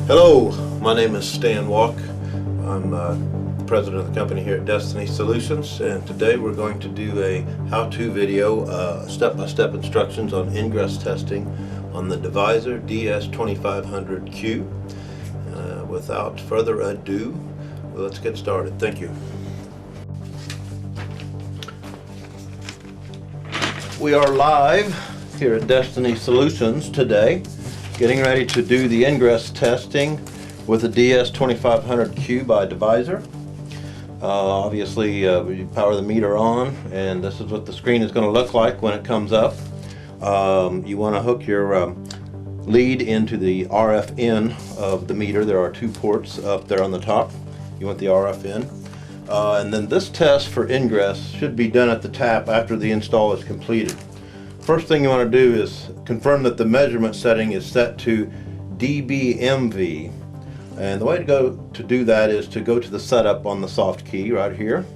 Hello, my name is Stan Walk. I'm the president of the company here at Destiny Solutions, and today we're going to do a how-to video, step-by-step instructions on ingress testing on the Deviser DS2500Q. Without further ado, let's get started. Thank you. We are live here at Destiny Solutions today, getting ready to do the ingress testing with the DS2500Q by Deviser. Obviously, we power the meter on, and this is what the screen is going to look like when it comes up. You want to hook your lead into the RF in of the meter. There are two ports up there on the top. You want the RF in. And then this test for ingress should be done at the tap after the install is completed. First thing you want to do is confirm that the measurement setting is set to dBmV. And the way to do that is to go to the setup on the soft key right here.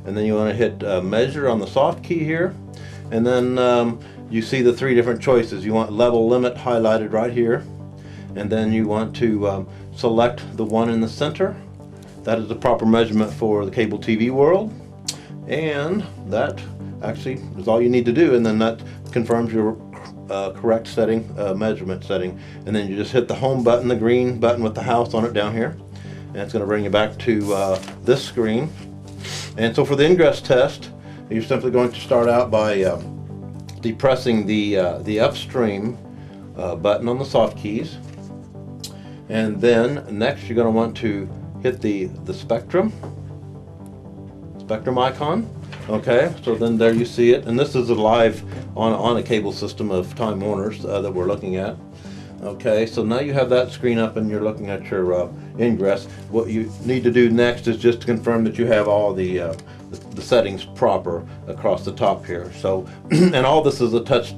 And then you want to hit measure on the soft key here. And then you see the three different choices. You want level limit highlighted right here. And then you want to select the one in the center. That is the proper measurement for the cable TV world. And that actually is all you need to do, and then that confirms your correct setting, measurement setting. And then you just hit the home button, the green button with the house on it down here, and it's going to bring you back to this screen. And so for the ingress test, you're simply going to start out by depressing the upstream button on the soft keys, and then next you're going to want to hit the spectrum icon. Okay, so then there you see it, and this is a live on a cable system of Time Warner's that we're looking at. Okay, so now you have that screen up and you're looking at your ingress. What you need to do next is just to confirm that you have all the settings proper across the top here. So, and all this is a touch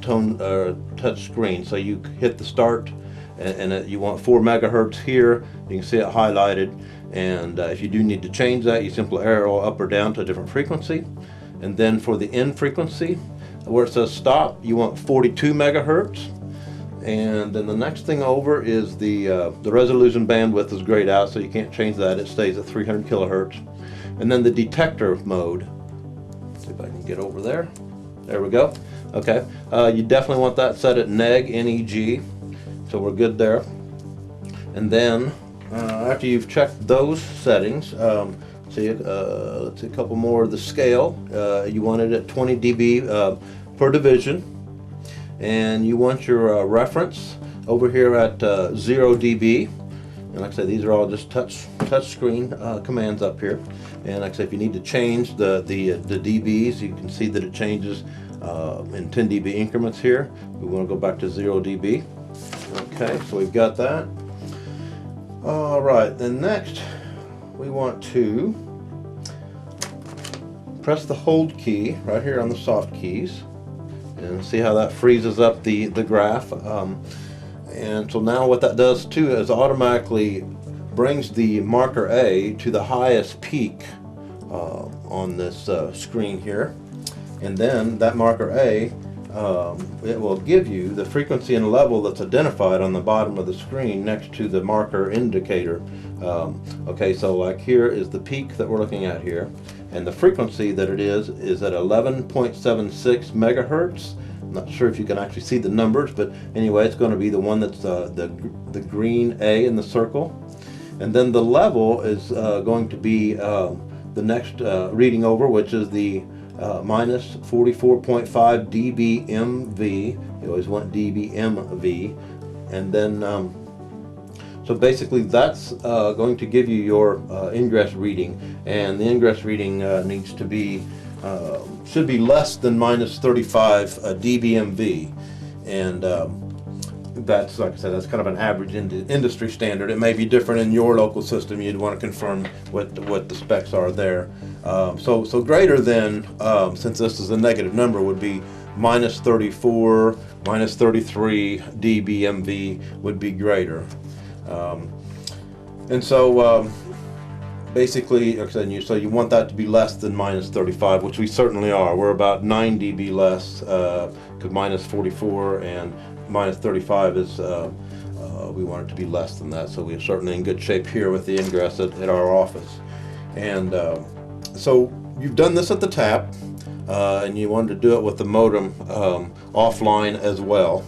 screen. So you hit the start, and you want 4 megahertz here. You can see it highlighted. And if you do need to change that, you simply arrow up or down to a different frequency. And then for the end frequency, where it says stop, you want 42 megahertz. And then the next thing over is the resolution bandwidth is grayed out, so you can't change that. It stays at 300 kilohertz. And then the detector mode. Let's see if I can get over there. There we go. Okay. You definitely want that set at neg. So we're good there. And then after you've checked those settings, let's see a couple more of the scale. You want it at 20 dB per division, and you want your reference over here at 0 dB. And like I said, these are all just touch screen commands up here. And like I said, if you need to change the dBs, you can see that it changes in 10 dB increments here. We want to go back to 0 dB. Okay, so we've got that. Alright, then next we want to press the hold key right here on the soft keys and see how that freezes up the graph. And so now what that does too is automatically brings the marker A to the highest peak on this screen here. And then that marker A, it will give you the frequency and level that's identified on the bottom of the screen next to the marker indicator. Okay, so like here is the peak that we're looking at here, and the frequency that it is at 11.76 megahertz. I'm not sure if you can actually see the numbers, but anyway, it's going to be the one that's the green A in the circle. And then the level is going to be the next reading over, which is the minus 44.5 dBmV. You always want dBmV. And then so basically that's going to give you your ingress reading, and the ingress reading needs to be should be less than minus 35 dBmV. And that's, like I said, that's kind of an average industry standard. It may be different in your local system. You'd want to confirm what the specs are there. So greater than, since this is a negative number, would be minus 34, minus 33 dBmV would be greater. And so basically, like I said, so you want that to be less than minus 35, which we certainly are. We're about 9 dB less, because minus 44 and minus 35 is we want it to be less than that. So we're certainly in good shape here with the Ingress at our office. And so you've done this at the tap, and you wanted to do it with the modem offline as well,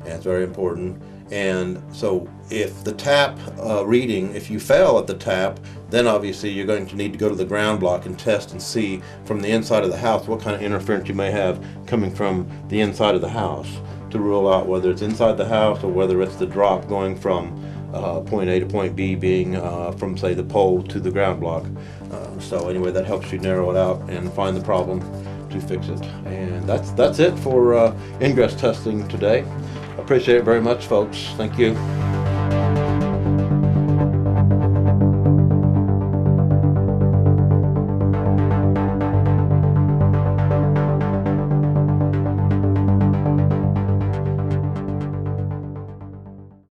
and it's very important. And so if the tap reading, if you fail at the tap, then obviously you're going to need to go to the ground block and test and see from the inside of the house what kind of interference you may have coming from the inside of the house, to rule out whether it's inside the house or whether it's the drop going from point A to point B, being from, say, the pole to the ground block. So anyway, that helps you narrow it out and find the problem to fix it. And that's it for Ingress testing today. Appreciate it very much, folks. Thank you.